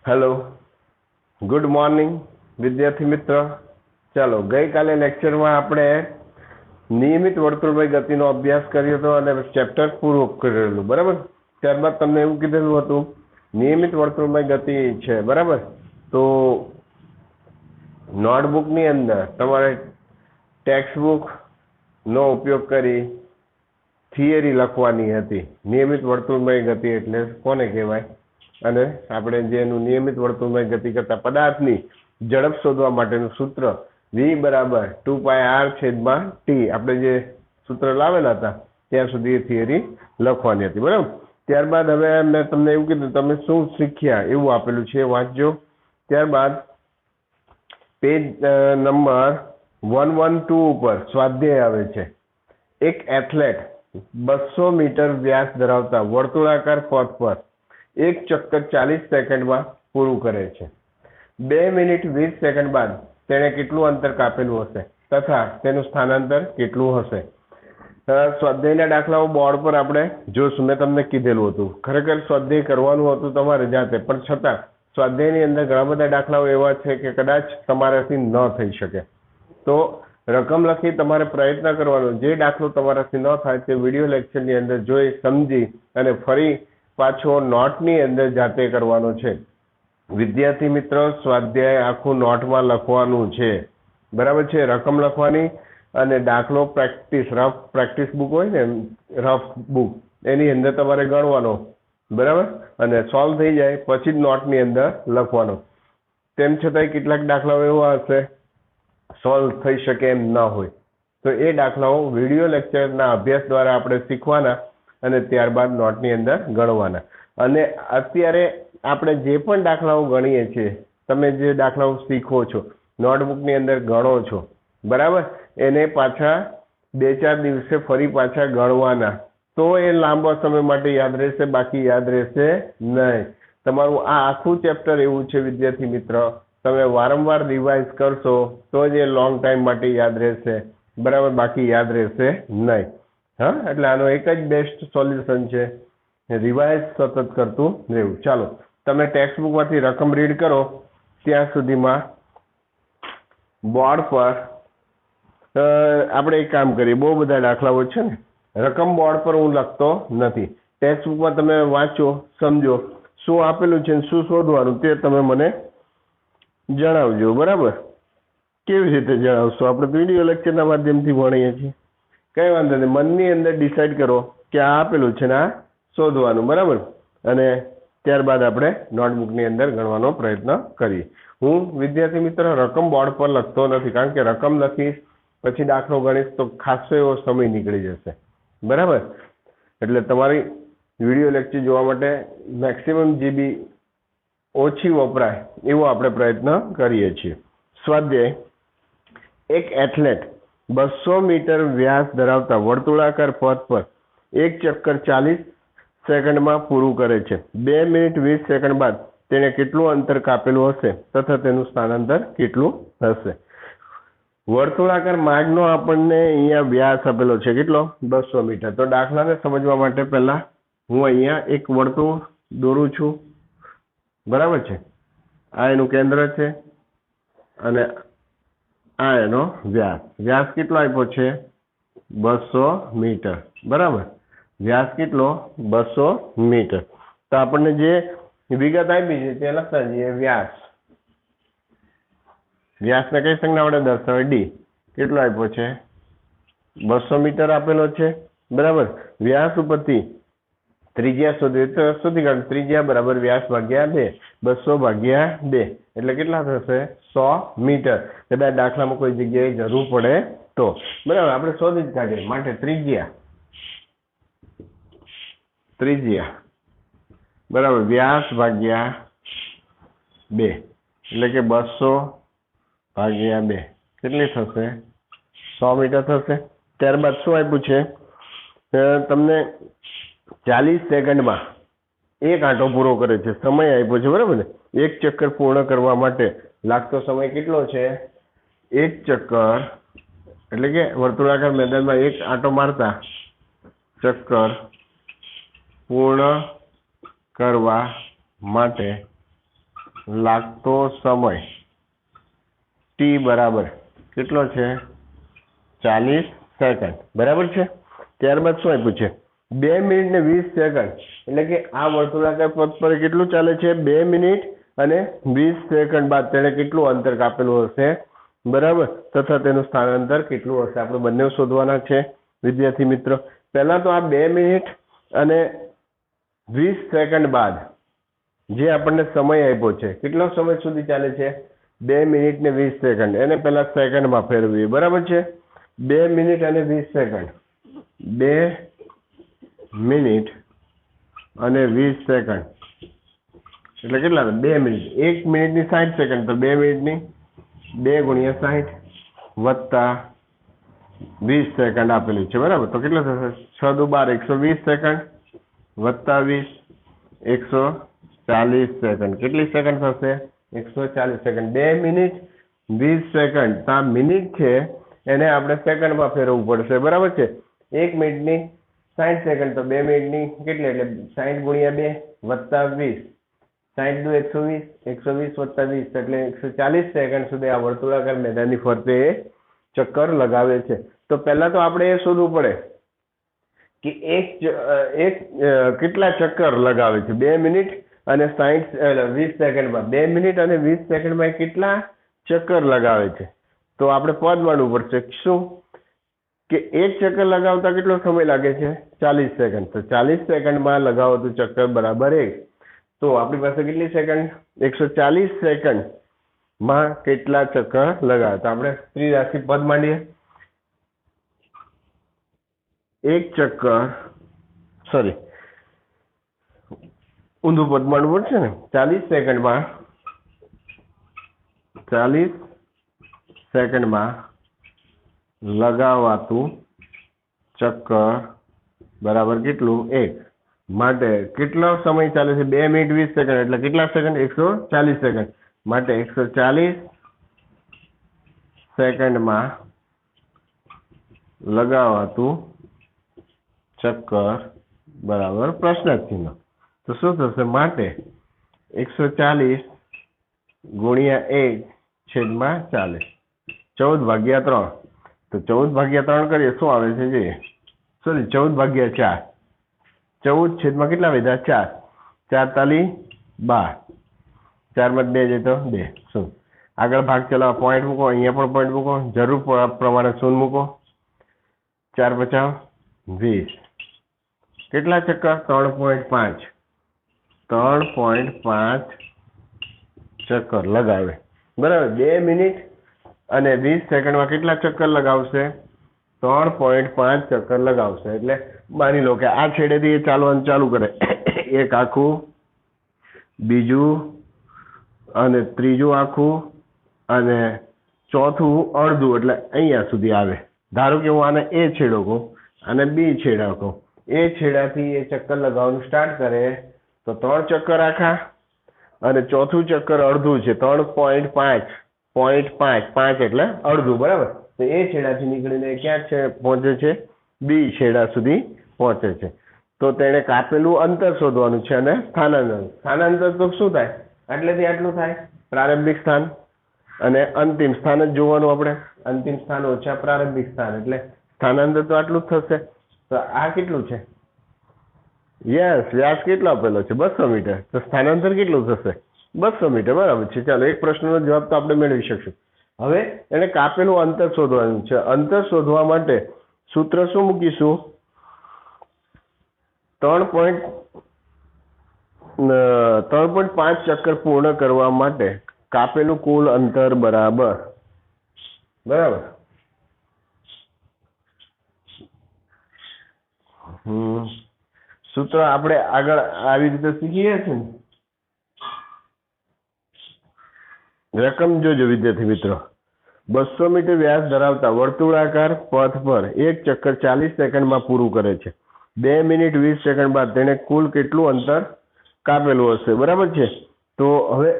Hello, good morning વિદ્યાર્થી મિત્ર. ચાલો, ગઈકાલે લેક્ચરમાં આપણે નિયમિત વર્તુળમય ગતિનો અભ્યાસ કર્યો હતો અને ચેપ્ટર પૂરું કરેલું, બરાબર. ત્યારબાદ તમને એવું કીધેલું હતું નિયમિત વર્તુળમય ગતિ છે, બરાબર. તો નોટબુકની અંદર તમારે ટેક્સ્ટબુકનો ઉપયોગ કરી થિયરી લખવાની હતી. નિયમિત વર્તુળમય ગતિ એટલે કોને કહેવાય અને આપણે જેનું નિયમિત વર્તુળમય ગતિ કરતા પદાર્થની ઝડપ શોધવા માટેનું સૂત્ર v બરાબર 2πr/t આપણે જે સૂત્ર લાવેલા હતા ત્યાં સુધી એ થિયરી લખવાની હતી, બરાબર. ત્યારબાદ હવે મેં તમને એવું કીધું તમે શું શીખ્યા એવું આપેલું છે, વાંચજો. ત્યારબાદ પેજ નંબર 112 ઉપર સ્વાધ્યાય આવે છે. એક એથ્લેટ 200 મીટર વ્યાસ ધરાવતા વર્તુળાકાર પથ પર એક ચક્કર 40 સેકન્ડમાં પૂરું કરે છે. 2 મિનિટ 20 સેકન્ડ બાદ તેણે કેટલું અંતર કાપેલું હશે તથા તેનું સ્થાનાંતર કેટલું હશે? સ્વાધ્યાયના દાખલાઓ બોર્ડ પર આપણે જોશું. મેં તમને કીધેલું હતું ખરેખર સ્વાધ્યાય કરવાનું હતું તમારે જાતે, પણ છતાં સ્વાધ્યાયની અંદર ઘણા બધા દાખલાઓ એવા છે કે કદાચ તમારાથી ન થઈ શકે. તો રકમ લખી તમારે પ્રયત્ન કરવાનો. જે દાખલો તમારાથી ન થાય તે વિડીયો લેક્ચરની અંદર જોઈ સમજી અને ફરી પાછો નોટની અંદર જાતે કરવાનો છે. વિદ્યાર્થી મિત્રો, સ્વાધ્યાય આખું નોટમાં લખવાનું છે, બરાબર છે. રકમ લખવાની અને દાખલો પ્રેક્ટિસ, રફ પ્રેક્ટિસ બુક હોય ને, રફ બુક, એની અંદર તમારે ગણવાનો, બરાબર. અને સોલ્વ થઈ જાય પછી જ નોટની અંદર લખવાનો. તેમ છતાંય કેટલાક દાખલાઓ એવા હશે સોલ્વ થઈ શકે એમ ન હોય, તો એ દાખલાઓ વિડીયો લેક્ચરના અભ્યાસ દ્વારા આપણે શીખવાના અને ત્યારબાદ નોટની અંદર ગણવાના. અને અત્યારે આપણે જે પણ દાખલાઓ ગણીએ છીએ, તમે જે દાખલાઓ શીખો છો, નોટબુકની અંદર ગણો છો, બરાબર, એને પાછા 2-4 દિવસે ફરી પાછા ગણવાના. તો એ લાંબા સમય માટે યાદ રહેશે, બાકી યાદ રહેશે નહીં. તમારું આ આખું ચેપ્ટર એવું છે વિદ્યાર્થી મિત્ર, તમે વારંવાર રિવાઇઝ કરશો તો જ એ લોંગ ટાઈમ માટે યાદ રહેશે, બરાબર, બાકી યાદ રહેશે નહીં. હા, એટલે આનો એક જ બેસ્ટ સોલ્યુશન છે, રિવાઇઝ સતત કરતું રહેવું. ચાલો, તમે ટેક્સ્ટબુકમાંથી રકમ રીડ કરો ત્યાં સુધીમાં બોર્ડ પર આપણે એક કામ કરીએ. બહુ બધા દાખલાઓ છે ને, રકમ બોર્ડ પર હું લખતો નથી. ટેક્સ્ટબુકમાં તમે વાંચો, સમજો શું આપેલું છે શું શોધવાનું તે તમે મને જણાવજો, બરાબર. કેવી રીતે જણાવશો? આપણે વિડીયો લેક્ચરના માધ્યમથી ભણીએ છીએ, કઈ વાંધો નહીં. મનની અંદર ડિસાઈડ કરો કે આ આપેલું છે ને આ શોધવાનું, બરાબર. અને ત્યારબાદ આપણે નોટબુકની અંદર ગણવાનો પ્રયત્ન કરીએ. હું વિદ્યાર્થી મિત્ર રકમ બોર્ડ પર લખતો નથી, કારણ કે રકમ લખીશ પછી દાખલો ગણીશ તો ખાસો એવો સમય નીકળી જશે, બરાબર. એટલે તમારી વિડીયો લેક્ચર જોવા માટે મેક્સિમમ જીબી ઓછી વપરાય એવો આપણે પ્રયત્ન કરીએ છીએ. સ્વાધ્યાય: એક એથ્લેટ 200 મીટર વ્યાસ ધરાવતા વર્તુળાકાર પથ પર એક ચક્કર 40 સેકન્ડમાં પૂરું કરે છે. 2 મિનિટ 20 સેકન્ડ બાદ તેણે કેટલું અંતર કાપેલું હશે તથા તેનું સ્થાનાંતર કેટલું હશે? વર્તુળાકાર માર્ગનો આપણને અહીંયા વ્યાસ આપેલો છે, કેટલો? 200 મીટર. તો દાખલાને સમજવા માટે પહેલા હું અહીંયા એક વર્તુળ દોરું છું, બરાબર છે. આ એનું કેન્દ્ર છે અને આ એનો વ્યાસ. વ્યાસ કેટલો આપ્યો છે? 200 મીટર, બરાબર. વ્યાસ કેટલો? 200 મીટર. તો આપણને જે વિગત આપી છે તે લખતા જઈએ. વ્યાસને કઈ સંજ્ઞા વડે દર્શાવે? ડી. કેટલો આપ્યો છે? 200 મીટર આપેલો છે, બરાબર. વ્યાસ ઉપરથી ત્રિજ્યા શોધી કાઢો. ત્રિજ્યા બરાબર વ્યાસ ભાગ્યા 2, 200 ભાગ્યા 2 એટલે કેટલા થશે? 100 મીટર. કદાચ દાખલામાં કોઈ જગ્યાએ જરૂર પડે તો, બરાબર, આપણે શોધી જ કાઢીએ. માટે ત્રિજ્યા બરાબર વ્યાસ ભાગ્યા 2 એટલે કે 200 ભાગ્યા 2 કેટલી થશે? 100 મીટર થશે. ત્યારબાદ શું આપ્યું છે તમને? 40 સેકન્ડમાં એક આંટો પૂરો કરે છે. સમય આપ્યો છે, બરાબર ને. એક ચક્કર પૂર્ણ કરવા માટે લાગતો સમય કેટલો છે? એક ચક્કર એટલે કે વર્તુળાકાર મેદાનમાં એક આંટો મારતા ચક્કર પૂર્ણ કરવા માટે લાગતો સમય ટી બરાબર કેટલો છે 40 સેકન્ડ બરાબર છે। ત્યારબાદ શું આપ્યું છે 2 મિનિટ ને 20 સેકન્ડ એટલે કે આ વર્તુળાકાર પથ પર કેટલું ચાલે છે 2 મિનિટ અને 20 સેકન્ડ બાદ તેણે કેટલું અંતર કાપેલું હશે બરાબર તથા તેનું સ્થાનાંતર કેટલું હશે આપણે બંને શોધવાના છે વિદ્યાર્થી મિત્રો। પહેલા તો આ 2 મિનિટ અને 20 સેકન્ડ બાદ જે આપણને સમય આપ્યો છે કેટલો સમય સુધી ચાલે છે 2 મિનિટ ને 20 સેકન્ડ એને પહેલા સેકન્ડમાં ફેરવીએ બરાબર છે 2 મિનિટ અને 20 સેકન્ડ 2 મિનિટ અને 20 સેકન્ડ એટલે કેટલા 2 મિનિટ 1 મિનિટની 60 સેકન્ડ તો 2 મિનિટની 2 ગુણ્યા 60 વત્તા 20 સેકન્ડ આપેલું છે બરાબર તો કેટલા થશે 6 દુ 12 120 સેકન્ડ વત્તા 20 140 સેકન્ડ કેટલી સેકન્ડ થશે 140 સેકન્ડ 2 મિનિટ 20 સેકન્ડ તો આ મિનિટ છે એને આપણે સેકન્ડમાં ફેરવવું પડશે બરાબર છે 1 મિનિટની 60 સેકન્ડ તો 2 મિનિટની કેટલી એટલે 60 ગુણ્યા 2 વત્તા 20 60 દુ 120 120 વત્તા 20 એટલે 140 સેકન્ડ સુધી આ વર્તુળાકાર મેદાનની ફરતે ચક્કર લગાવે છે તો પહેલા તો આપણે એ શોધવું પડે કે એક કેટલા ચક્કર લગાવે છે 2 મિનિટ અને 20 સેકન્ડમાં 2 મિનિટ અને 20 સેકન્ડમાં કેટલા ચક્કર લગાવે છે તો આપણે પદ માંડવું પડશે શું કે એક ચક્કર લગાવતા કેટલો સમય લાગે છે 40 સેકન્ડ તો 40 સેકન્ડમાં લગાવો તો ચક્કર બરાબર 1 તો આપણી પાસે કેટલી સેકન્ડ 140 સેકન્ડમાં કેટલા ચક્કર લગાવે તો આપણે ત્રિરાશી પદ માંડીએ એક ચક્કર સોરી ઊંધું પદ માંડવું પડશે ને 40 સેકન્ડમાં લગાવાતું ચક્કર બરાબર કેટલું 1 માટે કેટલો સમય ચાલે છે 2 મિનિટ 20 સેકન્ડ એટલે કેટલા સેકન્ડ 140 સેકન્ડ માટે 140 સેકન્ડમાં લગાવાતું ચક્કર બરાબર પ્રશ્નાર્થ ચિહ્ન તો શું થશે માટે 140 ગુણ્યા 1 છેદમાં 40 14/3 તો 14/3 કરીએ શું આવે છે જોઈએ સોરી 14/4 14 છેદમાં કેટલા વધ્યા 4 4 તાલી 12 4 માં 2 જાય તો 2 શું આગળ ભાગ ચલાવવા પોઈન્ટ મૂકો અહીંયા પણ પોઈન્ટ મૂકો જરૂર પ્રમાણે શૂન્ય મૂકો 4 × 5 20 કેટલા ચક્કર 3.5 ચક્કર લગાવે બરાબર 2 મિનિટ અને 20 સેકન્ડમાં કેટલા ચક્કર લગાવશે 3.5 ચક્કર લગાવશે એટલે માની લો કે આ છેડેથી એ ચાલવાનું ચાલુ કરે એક આખું બીજું અને ત્રીજું આખું અને ચોથું અડધું એટલે અહીંયા સુધી આવે ધારો કે હું આને એ છેડો કહું અને બી છેડા કહું એ છેડાથી એ ચક્કર લગાવવાનું સ્ટાર્ટ કરે તો 3 ચક્કર આખા અને ચોથું ચક્કર અડધું છે 3.5 એટલે અડધું બરાબર તો એ છેડાથી નીકળીને ક્યાં છે પહોંચે છે બી છેડા સુધી પહોંચે છે તો તેણે કાપેલું અંતર શોધવાનું છે અને સ્થાનાંતર તો શું થાય આટલેથી આટલું થાય પ્રારંભિક સ્થાન અને અંતિમ સ્થાન જ જોવાનું આપણે અંતિમ સ્થાન ઓછા પ્રારંભિક સ્થાન એટલે સ્થાનાંતર તો આટલું જ થશે તો આ કેટલું છે યસ વ્યાસ કેટલો આપેલો છે 200 મીટર તો સ્થાનાંતર કેટલું થશે 200 મીટર બરાબર છે ચાલો એક પ્રશ્નનો જવાબ તો આપણે મેળવી શકશું હવે એને કાપેલું અંતર શોધવાનું છે અંતર શોધવા માટે સૂત્ર શું મૂકીશું 3.5 ચક્કર પૂર્ણ કરવા માટે કાપેલું કુલ અંતર બરાબર સૂત્ર આપણે આગળ આવી રીતે શીખીએ છીએ ને રકમ જોજો વિદ્યાર્થી મિત્રો 200 મીટર વ્યાસ ધરાવતા વર્તુળાકાર પથ પર એક ચક્કર 40 સેકન્ડમાં પૂરું કરે છે 2 મિનિટ 20 સેકન્ડ બાદ તેણે કુલ કેટલું અંતર કાપેલું હશે બરાબર છે તો હવે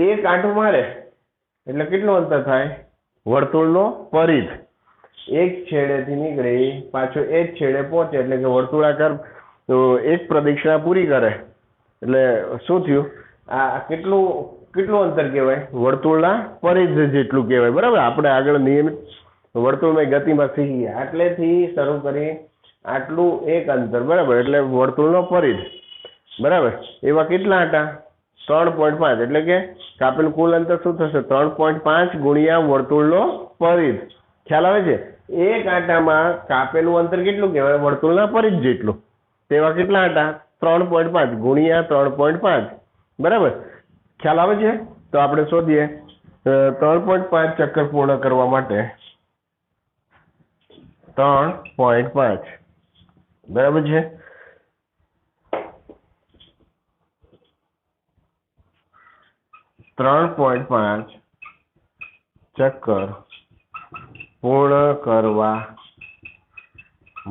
એક આંટો મારે એટલે કેટલું અંતર થાય વર્તુળનો પરિઘ એક છેડેથી નીકળી પાછો એક છેડે પહોંચે એટલે કે વર્તુળાકાર એક પ્રદક્ષિણા પૂરી કરે એટલે શું થયું આ કેટલું કેટલું અંતર કહેવાય? વર્તુળના પરિધ જેટલું કહેવાય. બરાબર, આપણે આગળ નિયમિત વર્તુળમય ગતિમાં શીખીએ આટલેથી શરૂ કરી આટલું એક અંતર, બરાબર, એટલે વર્તુળનો પરિધ, બરાબર. એવા કેટલા આટા? 3.5, એટલે કે કાપેલું કુલ અંતર શું થશે? 3.5 ગુણ્યા વર્તુળનો પરિધ. ખ્યાલ આવે છે? એક આટામાં કાપેલું અંતર કેટલું કહેવાય? વર્તુળના પરિધ જેટલું. તેવા કેટલા આટા? 3.5 ગુણ્યા 3.5, બરાબર. ખ્યાલ આવે છે? તો આપણે શોધીએ. 3.5 ચક્કર પૂર્ણ કરવા માટે 3.5, બરાબર છે. ત્રણ 3.5 ચક્કર પૂર્ણ કરવા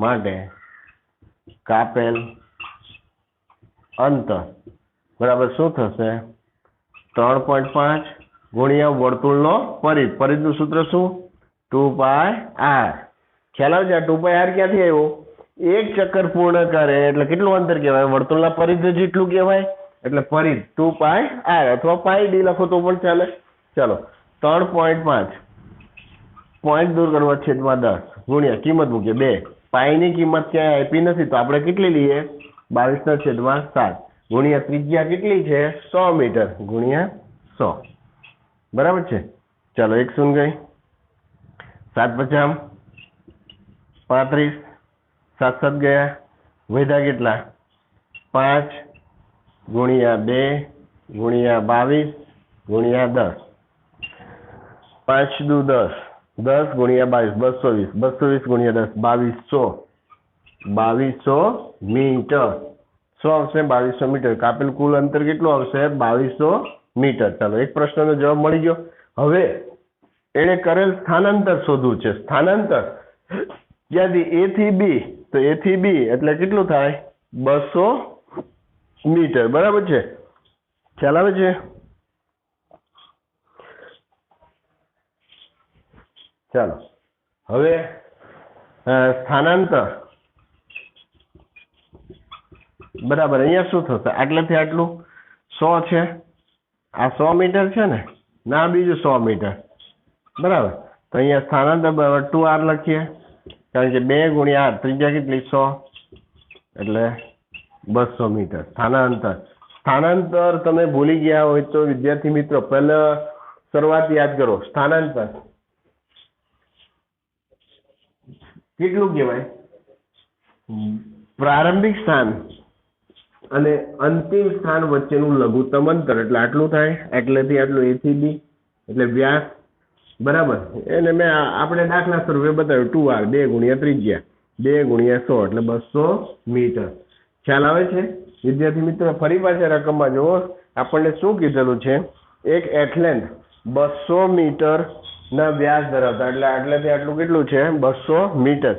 માટે કાપેલ અંતર, બરાબર, શું થશે? 3.5 ગુણ્યા વર્તુળનો પરિધ. પરિધનું સૂત્ર શું? 2πr. ખ્યાલ આવે છે? આ 2πr ક્યાંથી આવ્યો? એક ચક્કર પૂર્ણ કરે એટલે કેટલું અંતર કહેવાય? વર્તુળના પરિધ જેટલું કહેવાય. એટલે પરિધ 2πr અથવા πd લખો તો પણ ચાલે. ચાલો, 3.5 પોઈન્ટ દૂર કરવા છેદમાં 10 ગુણ્યા કિંમત મૂકીએ 2. પાઈની કિંમત ક્યાંય આપી નથી તો આપણે કેટલી લઈએ? 22/7 ગુણ્યા ત્રિજ્યા કેટલી છે? 100 મીટર ગુણ્યા 100, બરાબર છે. ચાલો, 1 શૂન્ય ગઈ. 7 50 35, 7 7 ગયા, વધ્યા કેટલા? 5 ગુણ્યા 2 ગુણ્યા 22 ગુણ્યા 10. 5 દુ 10, 10 ગુણ્યા 22, 220, 220 ગુણ્યા 10, 2200 મીટર. 100 આવશે, 2200 મીટર. કાપેલ કુલ અંતર કેટલું આવશે? 2200 મીટર. ચાલો, એક પ્રશ્નનો જવાબ મળી ગયો. હવે એને કરેલ સ્થાનાંતર શોધવું છે. સ્થાનાંતર ક્યાંથી? A થી B. તો A થી B એટલે કેટલું થાય? 200 મીટર, બરાબર છે. ખ્યાલ આવે છે? ચાલો, હવે સ્થાનાંતર, બરાબર, અહીંયા શું થશે? આટલેથી આટલું 100 છે. આ 100 મીટર છે ને? ના, બીજું 100 મીટર, બરાબર. તો અહીંયા સ્થાનાંતર બરાબર 2r લખીએ, કારણ કે 2 ગુણ્યા 8, ત્રિજ્યા કેટલી? 100, એટલે 200 મીટર. સ્થાનાંતર. સ્થાનાંતર તમે ભૂલી ગયા હોય તો વિદ્યાર્થી મિત્રો પહેલા શરૂઆત યાદ કરો. સ્થાનાંતર કેટલું કહેવાય? પ્રારંભિક સ્થાન અને અંતિમ સ્થાન વચ્ચેનું લઘુત્તમ અંતર. એટલે આટલું થાય. એટલેથી આટલું A થી B એટલે વ્યાસ, બરાબર. એને મેં આપણે દાખલા સ્વરૂપે બતાવ્યું 2r, 2 ગુણ્યા ત્રિજ્યા, 2 ગુણ્યા 100 એટલે 200 મીટર. ખ્યાલ આવે છે વિદ્યાર્થી મિત્રો? ફરી પાછા રકમમાં જુઓ, આપણને શું કીધેલું છે? એક એથ્લેટ 200 મીટર ના વ્યાસ ધરાવતા, એટલે આટલેથી આટલું કેટલું છે? 200 મીટર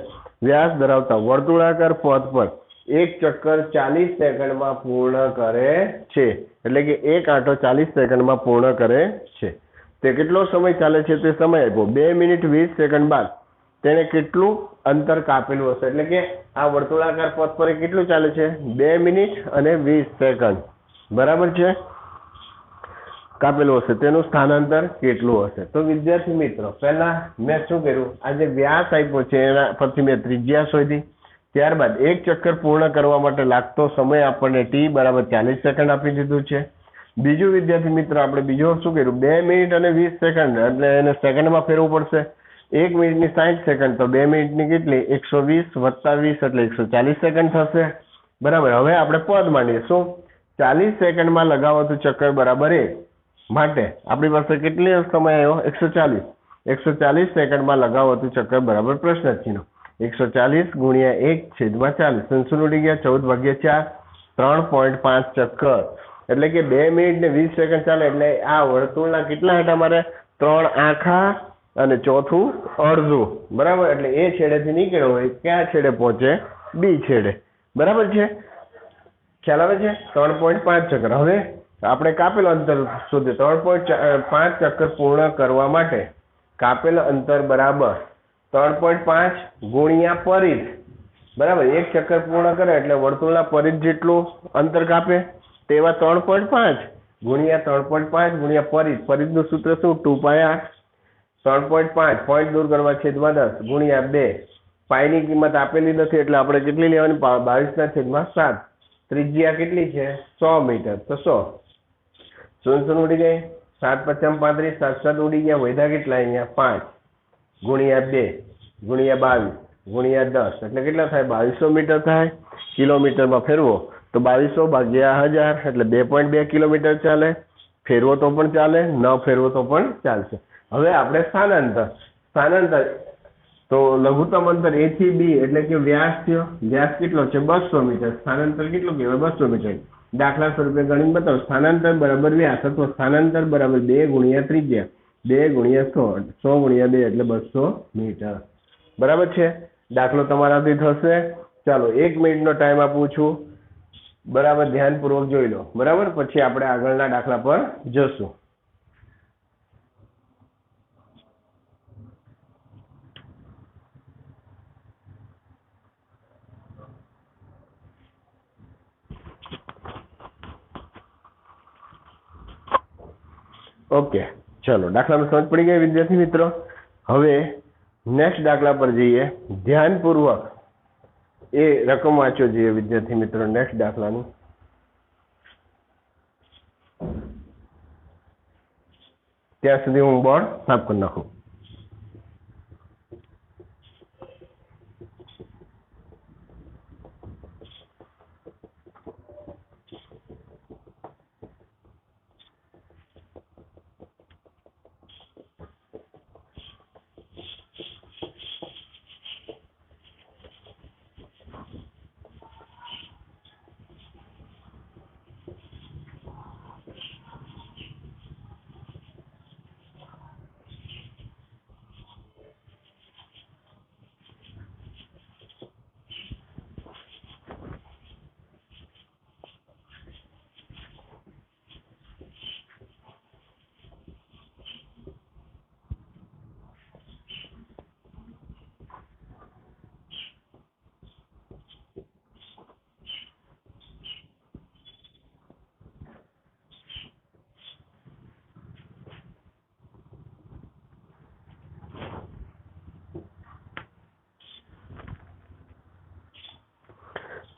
વ્યાસ ધરાવતા વર્તુળાકાર પથ પર એક ચક્કર 40 સેકન્ડમાં પૂર્ણ કરે છે. એટલે કે એક આંટો 40 સેકન્ડમાં પૂર્ણ કરે છે. તે કેટલો સમય ચાલે છે? તે સમય આપ્યો 2 મિનિટ 20 સેકન્ડ બાદ તેને કેટલું અંતર કાપેલું હશે? એટલે કે આ વર્તુળાકાર પથ પર કેટલું ચાલે છે? 2 મિનિટ અને 20 સેકન્ડ, બરાબર છે, કાપેલું હશે. તેનું સ્થાનાંતર કેટલું હશે? તો વિદ્યાર્થી મિત્રો પહેલા મેં શું કર્યું? આ જે વ્યાસ આપ્યો છે એના પરથી મેં ત્રિજ્યા શોધી. ત્યારબાદ એક ચક્કર પૂર્ણ કરવા માટે લાગતો સમય આપણને t બરાબર 40 સેકન્ડ આપી દીધું છે. બીજું વિદ્યાર્થી મિત્રો આપણે બીજું શું કર્યું? 2 મિનિટ અને 20 સેકન્ડ એટલે એને સેકન્ડમાં ફેરવવું પડશે. 1 મિનિટની 60 સેકન્ડ તો 2 મિનિટની કેટલી? 120 વત્તા 20 એટલે 140 સેકન્ડ થશે, બરાબર. હવે આપણે પદ માંડીએ. શું? 40 સેકન્ડમાં લગાવતું ચક્કર બરાબર 1 માટે આપણી પાસે કેટલી સમય આવ્યો? 140. 140 સેકન્ડમાં લગાવતું ચક્કર બરાબર પ્રશ્ન ચિહ્ન 140 ગુણ્યા 1/40. સંસુન ઉડી ગયા. 14/4 3.5 ચક્કર એટલે કે 2 મિનિટ ને 20 સેકન્ડ ચાલે એટલે આ વર્તુળના કેટલા આંટા મારે? 3 આખા અને ચોથું અડધું, બરાબર. એટલે એ છેડેથી નીકળ્યો હોય ક્યાં છેડે પહોંચે? B છેડે, બરાબર છે. ખ્યાલ આવે છે? 3.5 ચક્કર. હવે આપણે કાપેલ અંતર શોધીએ. 3.5 ચક્કર પૂર્ણ કરવા માટે કાપેલ અંતર બરાબર 3.5 ગુણ્યા પરિધ, બરાબર. એક ચક્કર પૂર્ણ કરે એટલે વર્તુળના પરિધ જેટલું અંતર કાપે તેવા 3.5 ગુણ્યા 3.5 ગુણ્યા પરિઘનું સૂત્ર શું 2π8 3.5 પોઈન્ટ દૂર કરવા છેદમાં 10 ગુણ્યા 2 પાઈની કિંમત આપેલી નથી એટલે આપણે કેટલી લેવાની 22/7 ત્રિજ્યા કેટલી છે 100 મીટર તો 100 શૂન્ય ઉડી ગઈ 7 × 5 = 35 7 ઉડી ગયા વધ્યા કેટલા અહીંયા 5 ગુણ્યા 2 ગુણ્યા 22 ગુણ્યા 10 એટલે કેટલા થાય 2200 મીટર થાય કિલોમીટરમાં ફેરવો તો 2200 ભાગ્યા 1000 એટલે 2.2 કિલોમીટર ચાલે ફેરવો તો પણ ચાલે ન ફેરવો તો પણ ચાલશે હવે આપણે સ્થાનાંતર તો લઘુત્તમ અંતર A થી B એટલે કે વ્યાસ થયો વ્યાસ કેટલો છે 200 મીટર સ્થાનાંતર કેટલું કહેવાય 200 મીટર દાખલા સ્વરૂપે ગણીને બતાવો સ્થાનાંતર બરાબર વ્યાસ અથવા સ્થાનાંતર બરાબર 2 ગુણ્યા ત્રિજ્યા 2 ગુણ્યા 100 100 ગુણ્યા 2 એટલે 200 મીટર બરાબર છે દાખલો તમારાથી થશે ચાલો 1 મિનિટનો ટાઈમ આપું છું બરાબર ધ્યાનપૂર્વક જોઈ લો બરાબર પછી આપણે આગળના દાખલા પર જશું ઓકે ચલો દાખલામાં સમજ પડી ગઈ વિદ્યાર્થી મિત્રો હવે નેક્સ્ટ દાખલા પર જઈએ ધ્યાનપૂર્વક એ રકમ વાંચો જોઈએ વિદ્યાર્થી મિત્રો નેક્સ્ટ દાખલાનું ત્યાં સુધી હું બોર્ડ સાફ કરી નાખું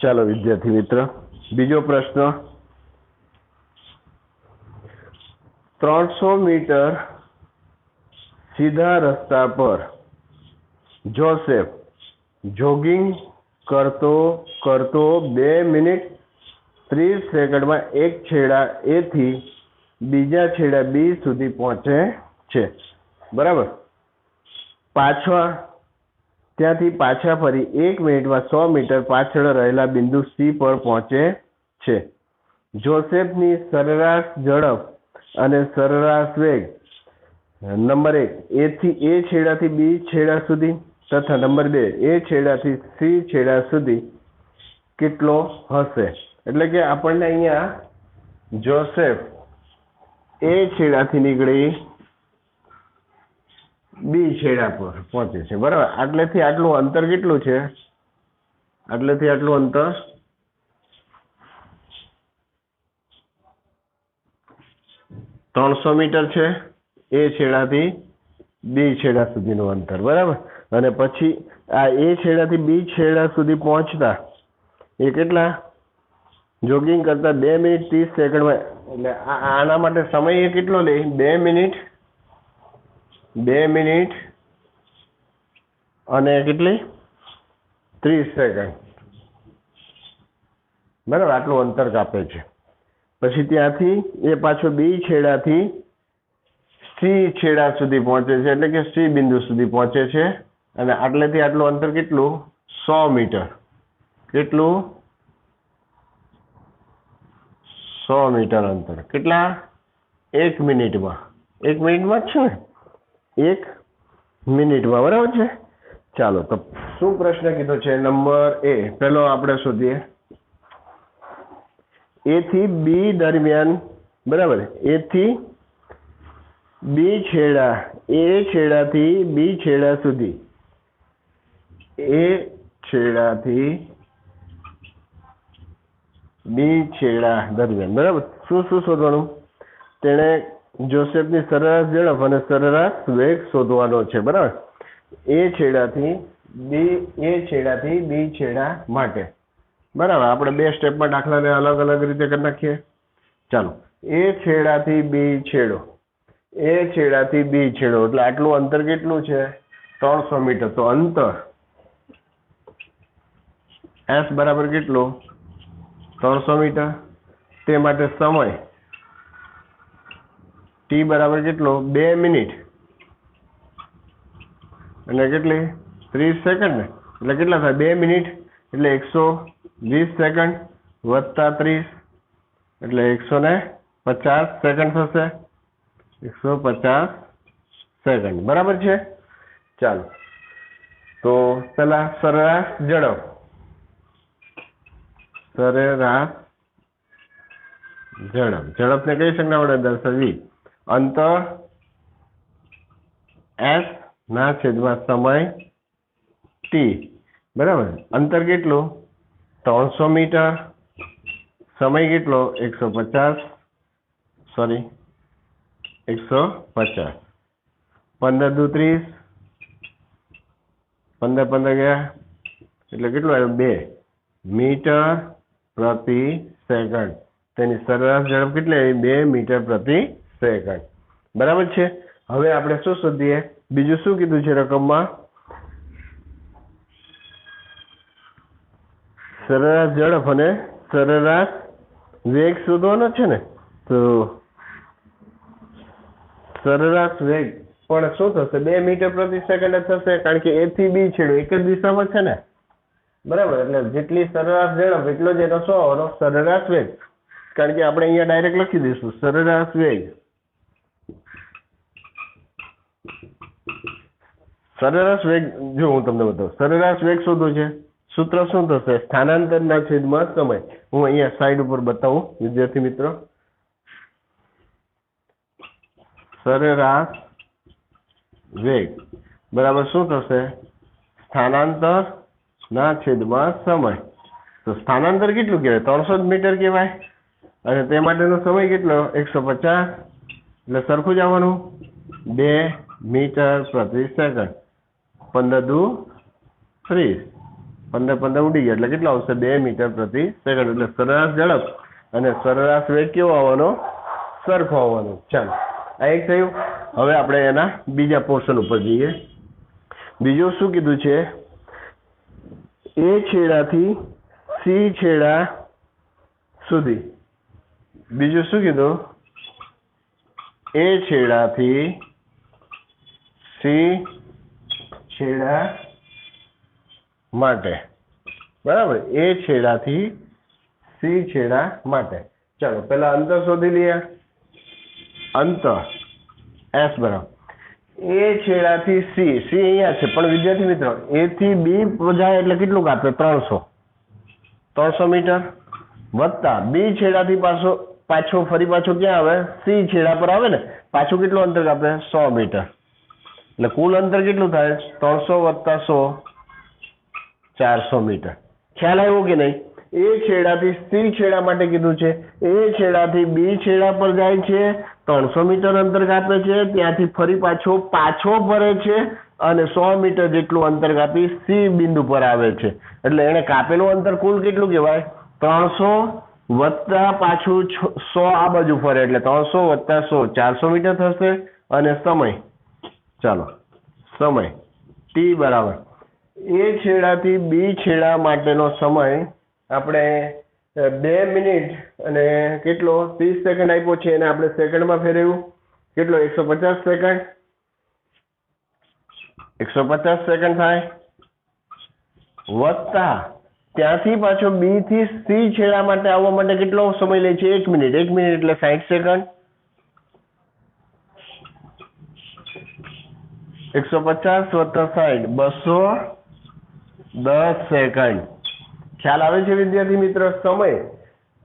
ચાલો વિદ્યાર્થી મિત્ર બીજો પ્રશ્ન 300 મીટર સીધા રસ્તા પર જોસેફ જોગિંગ કરતો 2 મિનિટ 30 સેકન્ડમાં એક છેડા A થી બીજા છેડા B સુધી પહોંચે છે બરાબર ત્યાંથી પાછા ફરી 1 મિનિટમાં 100 મીટર પાછળ રહેલા બિંદુ C પર પહોંચે છે જોસેફની સરેરાશ ઝડપ અને સરેરાશ વેગ નંબર 1 A છેડાથી B છેડા સુધી તથા નંબર 2 A છેડાથી C છેડા સુધી કેટલો હશે એટલે કે આપણને અહીંયા જોસેફ A છેડાથી નીકળી B છેડા પર પહોંચે છે બરાબર આટલેથી આટલું અંતર કેટલું છે આટલેથી આટલું અંતર 300 મીટર છે A છેડાથી B છેડા સુધીનું અંતર બરાબર અને પછી આ A છેડાથી B છેડા સુધી પહોંચતા એ કેટલા જોગિંગ કરતા 2 મિનિટ 30 સેકન્ડમાં એટલે આના માટે સમય એ કેટલો લે 2 મિનિટ અને કેટલી 30 સેકન્ડ બરાબર આટલું અંતર કાપે છે પછી ત્યાંથી એ પાછો B છેડાથી C છેડા સુધી પહોંચે છે એટલે કે C બિંદુ સુધી પહોંચે છે અને આટલેથી આટલું અંતર કેટલું 100 મીટર કેટલું 100 મીટર અંતર કેટલા 1 મિનિટમાં 1 મિનિટમાં જ છે ને 1 મિનિટમાં બરાબર છે ચાલો તો શું પ્રશ્ન કીધો છે નંબર A પેલો આપણે શોધીએ A થી B દરમિયાન બરાબર A થી B છેડા A છેડાથી B છેડા સુધી A છેડાથી B છેડા દરમિયાન બરાબર શું શોધવાનું તેણે જોસેફની સરેરાશ ઝડપ અને સરેરાશ વેગ શોધવાનો છે, બરાબર. એ છેડાથી બી છેડા માટે, બરાબર. આપણે 2 સ્ટેપમાં દાખલાને અલગ અલગ રીતે કરી નાખીએ. ચાલો, એ છેડાથી બી છેડો એટલે આટલું અંતર કેટલું છે? 300 મીટર. તો અંતર S બરાબર કેટલું? 300 મીટર. તે માટે સમય T બરાબર કેટલો? 2 મિનિટ અને કેટલી? 30 સેકન્ડ ને. એટલે કેટલા થાય? 2 મિનિટ એટલે 120 સેકન્ડ વત્તા 30 એટલે 150 સેકન્ડ થશે. 150 સેકન્ડ, બરાબર છે. ચાલો, તો પેલા સરેરાશ ઝડપ ઝડપને કઈ સંજ્ઞા વડે દર્શાવવી? અંતર S ના છેદમાં સમય T, બરાબર. અંતર કેટલું? 300 મીટર. સમય કેટલો? 150. 15 દુ 30, 15 ગયા એટલે કેટલું આવ્યું? 2 મીટર પ્રતિ સેકન્ડ. તેની સરેરાશ ઝડપ કેટલી આવી? 2 મીટર પ્રતિ સેકન્ડ, બરાબર છે. હવે આપણે શું શોધીએ? બીજું શું કીધું છે રકમમાં? સરેરાશ ઝડપ અને સરેરાશ વેગ શોધવાનો છે ને. તો સરેરાશ વેગ પણ શું થશે? 2 મીટર પ્રતિ સેકન્ડ થશે, કારણ કે A થી B છેડો એક જ દિશામાં છે ને, બરાબર. એટલે જેટલી સરેરાશ ઝડપ એટલો જ એનો શું આવવાનો? સરેરાશ વેગ. કારણ કે આપણે અહીંયા ડાયરેક્ટ લખી દઈશું સરેરાશ વેગ. સરેરાશ વેગ જો હું તમને બતાવું, સરેરાશ વેગ શોધવું છે. સૂત્ર શું થશે? સ્થાનાંતરના છેદમાં સમય. હું અહીંયા સાઈડ ઉપર બતાવું વિદ્યાર્થી મિત્રો. સરેરાશ વેગ બરાબર શું થશે? સ્થાનાંતર ના છેદમાં સમય. તો સ્થાનાંતર કેટલું કહેવાય? 300 મીટર કહેવાય. અને તે માટેનો સમય કેટલો? 150. એટલે સરખું જ આવવાનું, 2 મીટર પ્રતિ સેકન્ડ. 15 દુ 30, 15 ઉડી ગયા એટલે કેટલો આવશે? 2 મીટર પ્રતિ સેકન્ડ. એટલે સરેરાશ ઝડપ અને સરેરાશ વેગ કેવો આવવાનો? સરખો આવવાનો. ચાલો, આ એક થયું. હવે આપણે એના બીજા પોર્શન ઉપર જઈએ. બીજું શું કીધું છે? એ છેડાથી સી છેડા સુધી. બીજું શું કીધું? એ છેડાથી સી છેડા માટે, બરાબર. એ છેડાથી સી છેડા માટે. ચાલો, પેલા અંતર શોધી લઈએ. અંતર S બરાબર એ છેડાથી સી અહીંયા છે, પણ વિદ્યાર્થી મિત્રો A થી B જાય એટલે કેટલું કાપે? 300 મીટર વત્તા B છેડાથી પાછો ક્યાં આવે? સી છેડા પર આવે ને. પાછું કેટલું અંતર કાપે? 100 મીટર. એટલે કુલ અંતર કેટલું થાય? 300 વત્તા 100, 400 મીટર. ખ્યાલ આવ્યો કે નહીં? એ છેડાથી સી છેડા માટે કીધું છે. એ છેડાથી બી છેડા પર જાય છે, 300 મીટર અંતર કાપે છે, ત્યાંથી ફરી પાછો ફરે છે અને 100 મીટર જેટલું અંતર કાપી સી બિંદુ પર આવે છે. એટલે એને કાપેલું અંતર કુલ કેટલું કહેવાય? 300 વત્તા પાછું 100 આ બાજુ ફરે એટલે 300 વત્તા 100, 400 મીટર થશે. અને સમય, ચાલો સમય T બરાબર એ છેડાથી બી છેડા માટેનો સમય આપણે 2 મિનિટ અને કેટલો? 30 સેકન્ડ આપ્યો છે, એને આપણે સેકન્ડમાં ફેરવ્યું. કેટલો? 150 સેકન્ડ. 150 સેકન્ડ થાય વત્તા ત્યાંથી પાછો બી થી સી છેડા માટે આવવા માટે કેટલો સમય લે છે? 1 મિનિટ. 1 મિનિટ એટલે 60 સેકન્ડ. 150 વત્તા 60, 210 સેકન્ડ. ખ્યાલ આવે છે વિદ્યાર્થી મિત્રો? સમય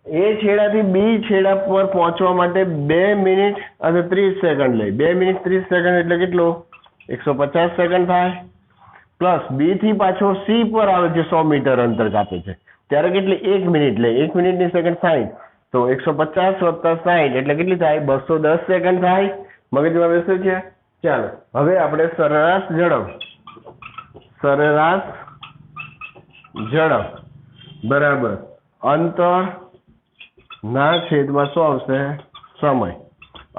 એ છેડાથી બી છેડા પર પહોંચવા માટે 2 મિનિટ અને 30 સેકન્ડ લે. 2 મિનિટ 30 સેકન્ડ એટલે કેટલો? 150 સેકન્ડ થાય. પ્લસ બી થી પાછો સી પર આવે છે, 100 મીટર અંતર કાપે છે, ત્યારે કેટલી? 1 મિનિટ લે. 1 મિનિટની સેકન્ડ 60, તો 150 વત્તા 60 એટલે કેટલી થાય? 210 સેકન્ડ થાય. મગજમાં બેસે છે? ચાલો હવે આપણે સરેરાશ ઝડપ બરાબર અંતર ના છેદમાં શું આવશે? સમય.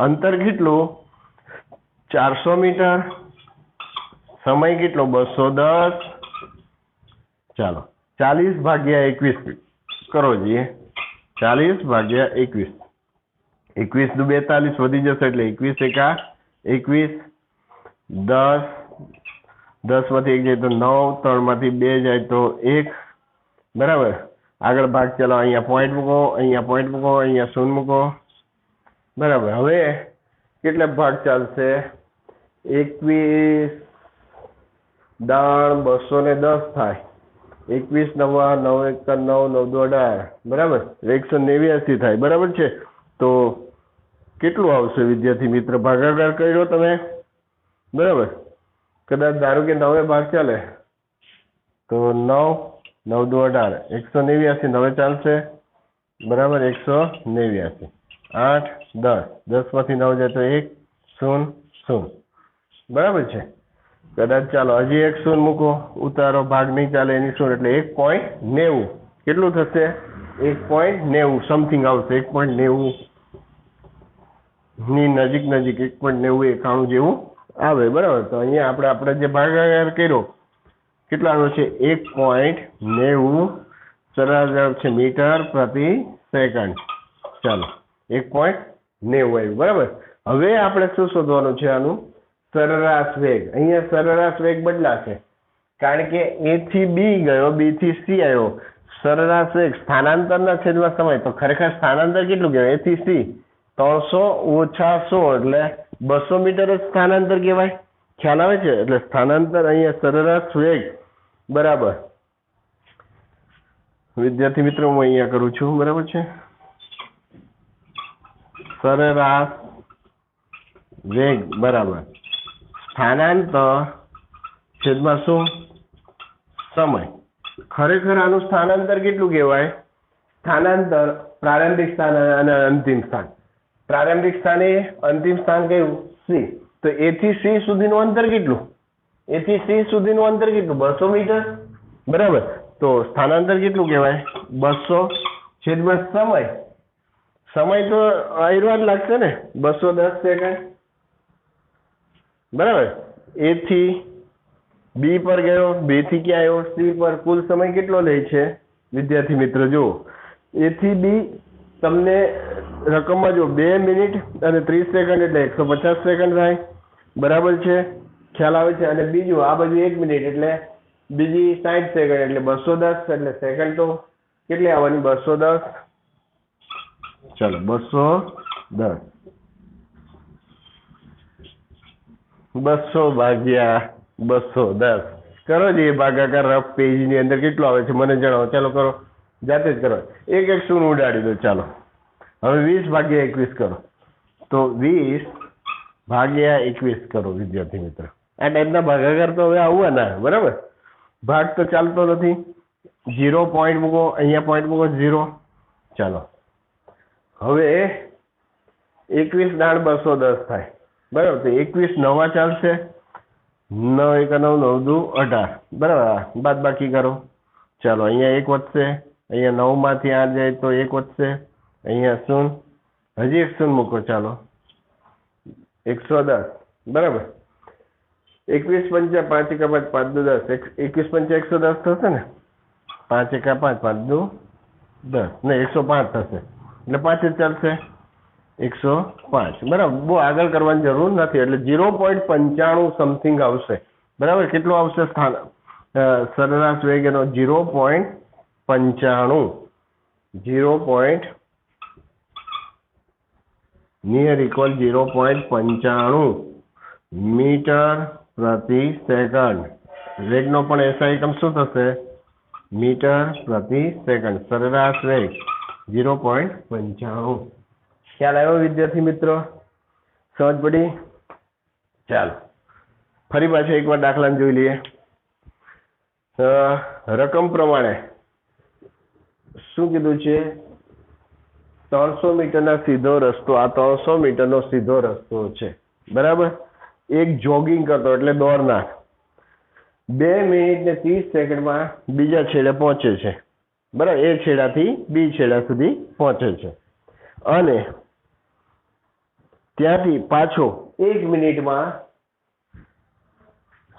અંતર કેટલું? 400 મીટર. સમય કેટલો? 210. ચાલો 40 ભાગ્યા 21 કરો જોઈએ. 40 ભાગ્યા 21. 21 દુ 42 વધી જશે એટલે 21 એકા 21. 10 10 માંથી 1 જાય તો 9, 3 માંથી 2 જાય તો 1. બરાબર. આગળ ભાગ ચાલો. અહીંયા પોઈન્ટ મૂકો, અહીંયા પોઈન્ટ મૂકો, અહીંયા શૂન્ય મૂકો. બરાબર. હવે કેટલા ભાગ ચાલશે? 21 દાણ 210 થાય. 21 નવા 9 1 9 9 2 18. બરાબર. 189 થાય. બરાબર છે. તો કેટલું આવશે વિદ્યાર્થી મિત્ર? ભાગાકાર કર્યો તમે? બરાબર. કદાચ ધારો કે 9 ભાગ ચાલે તો 9 9 2 18 189 9 ચાલશે. બરાબર. 189 8 10 10 માંથી 9 જાય તો 1 0 0. બરાબર છે. કદાચ ચાલો હજી 1 0 મૂકો, ઉતારો, ભાગ નહીં ચાલે એની શું એટલે 1.90. કેટલું થશે? 1.90 સમથિંગ આવશે. 1.90 ની નજીક 1.90 91 જેવું આવે. બરાબર. તો અહીંયા આપણે જે ભાગાકાર કર્યો કેટલો આવ્યો છે? 1.90. સરેરાશ છે મીટર પ્રતિ સેકન્ડ. ચાલો 1.90 આવ્યું. બરાબર. હવે આપણે શું શોધવાનું છે? આનું સરેરાશ વેગ. અહીંયા સરેરાશ વેગ બદલાશે કારણ કે A થી B ગયો, B થી C આવ્યો. સરેરાશ વેગ સ્થાનાંતરના છેદમાં સમય. તો ખરેખર સ્થાનાંતર કેટલું કહેવાય? A થી C 300 ઓછા 100 એટલે 200 મીટર જ સ્થાનાંતર કહેવાય. ખ્યાલ આવે છે? એટલે સ્થાનાંતર અહીંયા સરેરાશ વેગ બરાબર. વિદ્યાર્થી મિત્રો હું અહીંયા કરું છું. બરાબર છે. સરેરાશ વેગ બરાબર સ્થાનાંતર છેદમાં શું? સમય. ખરેખર આનું સ્થાનાંતર કેટલું કહેવાય? સ્થાનાંતર પ્રારંભિક સ્થાન અને અંતિમ સ્થાન. પ્રારંભિક સ્થાને અંતિમ સ્થાન કયું? C. તો A થી C સુધીનું અંતર કેટલું? A થી C સુધીનું અંતર કેટલું? 200 મીટર. બરાબર. તો સ્થાનાંતર કેટલું કહેવાય? 200 છેદમાં સમય. સમય તો આયરવાન લાગશે ને 210 સેકન્ડ. બરાબર. A થી B પર ગયો, B થી ક્યાં આવ્યો? C પર. કુલ સમય કેટલો લે છે વિદ્યાર્થી મિત્ર? જુઓ A થી B તમને રકમમાં જો 2 મિનિટ અને 30 સેકન્ડ એટલે 150 સેકન્ડ થાય. બરાબર છે. ખ્યાલ આવે છે? અને બીજું આ બાજુ 1 મિનિટ એટલે બીજી 60 સેકન્ડ એટલે 210 એટલે સેકન્ડ તો કેટલી આવવાની? 210. ચાલો 210. 200 ભાગ્યા 210 કરો જે ભાગાકાર રફ પેજ ની અંદર કેટલો આવે છે મને જણાવો. ચાલો કરો, જાતે જ કરો. એક એક શૂન્ય ઉડાડી દો. ચાલો હવે 20 ભાગ્યા 21 કરો. તો 20 ભાગ્યા 21 કરો વિદ્યાર્થી મિત્ર. આ ટાઈપના ભાગાકાર તો હવે આવવાના. બરાબર. ભાગ તો ચાલતો નથી. 0 પોઈન્ટ મૂકો, અહીંયા પોઈન્ટ મૂકો 0. ચાલો હવે 21 દાણ 210 થાય. બરાબર. તો 21 નવા ચાલશે. 9 1 9 9 2 18. બરાબર. બાદ બાકી કરો. ચાલો અહીંયા 1 વધશે, અહીંયા 9 માંથી 8 જાય તો 1 વધશે, અહીંયા 0, હજી 1 0 મૂકો. ચાલો 110. બરાબર. 21 પંચા 5 એકા 5 5 દુ 10. 21 પંચા 110 થશે ને? 5 એકા 5 5 દુ 10 ને 105 થશે એટલે 5 જ ચાલશે. 105. બરાબર. બહુ આગળ કરવાની જરૂર નથી. એટલે 0.95 સમથિંગ આવશે. બરાબર. કેટલું આવશે સ્થાન સરેરાશ વેગ એનો? 0.95. 0. નિયર ઇક્વલ 0.95 મીટર પ્રતિ સેકન્ડ. વેગનો પણ SI એકમ શું થશે? મીટર પ્રતિ સેકન્ડ. સરેરાશ વેગ 0.95. ખ્યાલ આવ્યો વિદ્યાર્થી મિત્રો? સમજ પડી? ચાલો ફરી પાછા એકવાર દાખલાને જોઈ લઈએ. રકમ પ્રમાણે શું કીધું છે? 300 મીટરના સીધો રસ્તો, આ 300 મીટરનો સીધો રસ્તો છે, બરાબર. એક જોગિંગ કરતો એટલે દોડનાર 2 મિનિટ ને 30 સેકન્ડમાં બીજા છેડે પહોંચે છે, બરાબર. એ છેડાથી બી છેડા સુધી પહોંચે છે અને ત્યાંથી પાછો 1 મિનિટમાં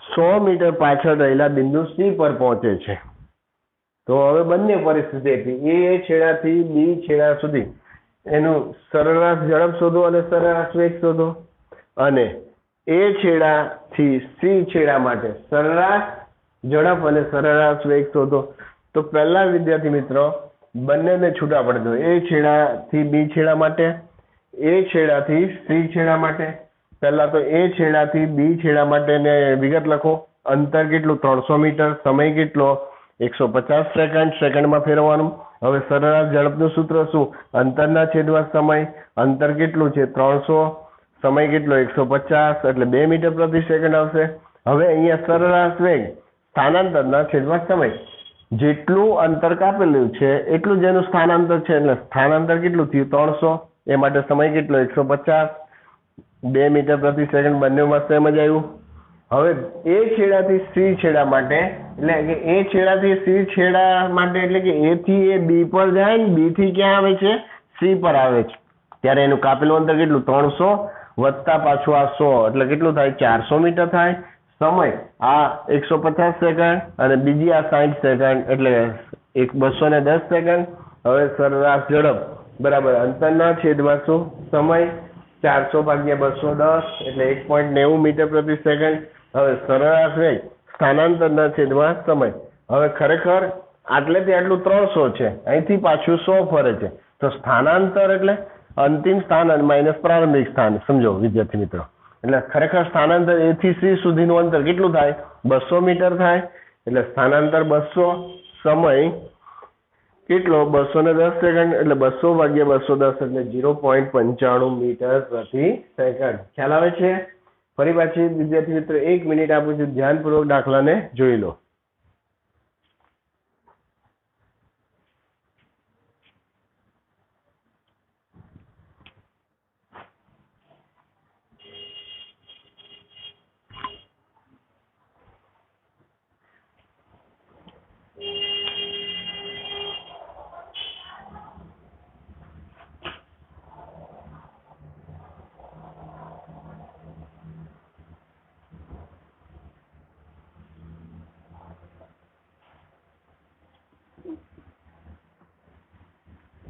100 મીટર પાછળ રહેલા બિંદુ સી પર પહોંચે છે. તો હવે બંને પરિસ્થિતિ હતી, એ છેડાથી બી છેડા સુધી એનું સરેરાશ ઝડપ શોધો અને સરેરાશ વેગ શોધો, અને એ છેડાથી સી છેડા માટે સરેરાશ ઝડપ અને સરેરાશ વેગ શોધો. તો પહેલા વિદ્યાર્થી મિત્રો બંનેને છૂટા પડે દો, એ છેડાથી બી છેડા માટે, એ છેડાથી સી છેડા માટે. પહેલા તો એ છેડાથી બી છેડા માટેને વિગત લખો. અંતર કેટલું? 300 મીટર. સમય કેટલો? 150 સેકન્ડ. સેકન્ડમાં ફેરવવાનું. હવે સરેરાશ ઝડપનું સૂત્ર શું? અંતરના છેદમાં સમય. અંતર કેટલું છે? 300. સમય કેટલો? 150, એટલે 2 મીટર પ્રતિ સેકન્ડ આવશે. હવે અહીંયા સરેરાશ વેગ સ્થાનાંતરના છેદમાં સમય. જેટલું અંતર કાપેલું છે એટલું જ એનું સ્થાનાંતર છે, એટલે સ્થાનાંતર કેટલું થયું? 300. એ માટે સમય કેટલો? 150. 2 મીટર પ્રતિ સેકન્ડ બંનેમાં સેમ જ આવ્યું. હવે એ છેડાથી સી છેડા માટે, એટલે કે એ છેડાથી સી છેડા માટે એટલે કે એ થી એ બી પર જાય ને બી થી ક્યાં આવે છે? સી પર આવે છે. ત્યારે એનું કાપેલું અંતર કેટલું? 300 વત્તા પાછું આ 100 એટલે કેટલું થાય? 400 મીટર થાય. સમય આ 150 સેકન્ડ અને બીજી આ 60 સેકન્ડ એટલે 210 સેકન્ડ. હવે સરેરાશ ઝડપ બરાબર અંતરના છેદમાં શું? સમય. 400 ભાગ્યા 210 એટલે 1.90 મીટર પ્રતિ સેકન્ડ. હવે સરેરાશ વેગ સ્થાનાંતરના છેદમાં સમય. હવે ખરેખર આટલેથી આટલું 300 છે, અહીંથી પાછું 100 ફરે છે. તો સ્થાનાંતર એટલે અંતિમ સ્થાન અને માઇનસ પ્રારંભિક સ્થાન. સમજો વિદ્યાર્થી મિત્રો. એટલે ખરેખર સ્થાનાંતર એ થી સી સુધીનું અંતર કેટલું થાય? 200 મીટર થાય. એટલે સ્થાનાંતર 200. સમય કેટલો? 210 સેકન્ડ. એટલે 200 ભાગ્યા 210 એટલે 0.95 મીટર પ્રતિ સેકન્ડ. ખ્યાલ આવે છે? ફરી પાછી વિદ્યાર્થી મિત્રો 1 મિનિટ આપું છું, ધ્યાનપૂર્વક દાખલાને જોઈ લો.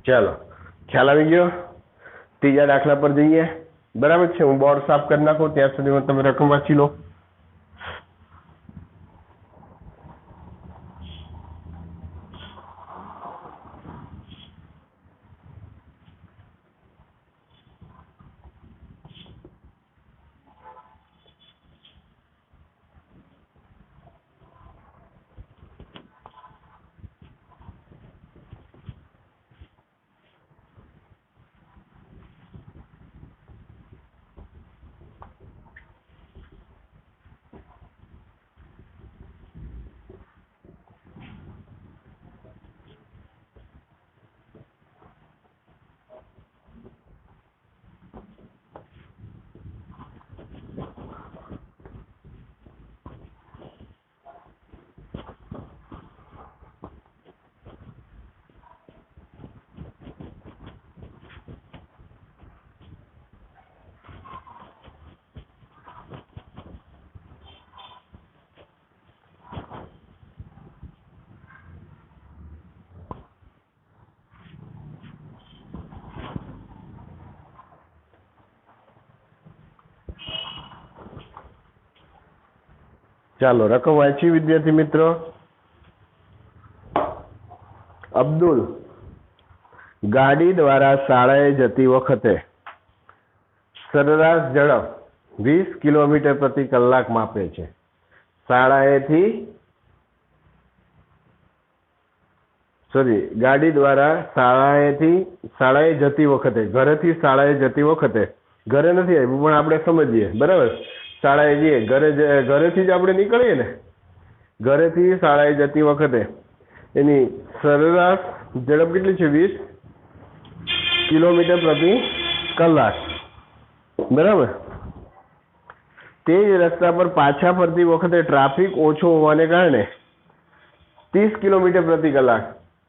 ચાલો, ખ્યાલ આવી ગયો? ત્રીજા દાખલા પર જઈએ. બરાબર છે. હું બોર્ડ સાફ કરી નાખું ત્યાં સુધીમાં તમે રકમ વાંચી લો. ચાલો, રકમ વાંચી વિદ્યાર્થી મિત્રો. અબ્દુલ ગાડી દ્વારા શાળાએ જતી વખતે સરેરાશ ઝડપ 20 કિલોમીટર પ્રતિ કલાક માપે છે. ગાડી દ્વારા શાળાએ જતી વખતે, ઘરેથી શાળાએ જતી વખતે, ઘરે નથી આવ્યું પણ આપણે સમજીએ, બરાબર. શાળાએ જઈએ, ઘરેથી જ આપણે નીકળીએ ને, ઘરેથી શાળાએ જતી વખતે એની સરેરાશ ઝડપ કેટલી છે? 20 કિલોમીટર પ્રતિ કલાક, બરાબર. તે જ રસ્તા પર પાછા ફરતી વખતે ટ્રાફિક ઓછો હોવાને કારણે 30 કિલોમીટર પ્રતિ કલાક.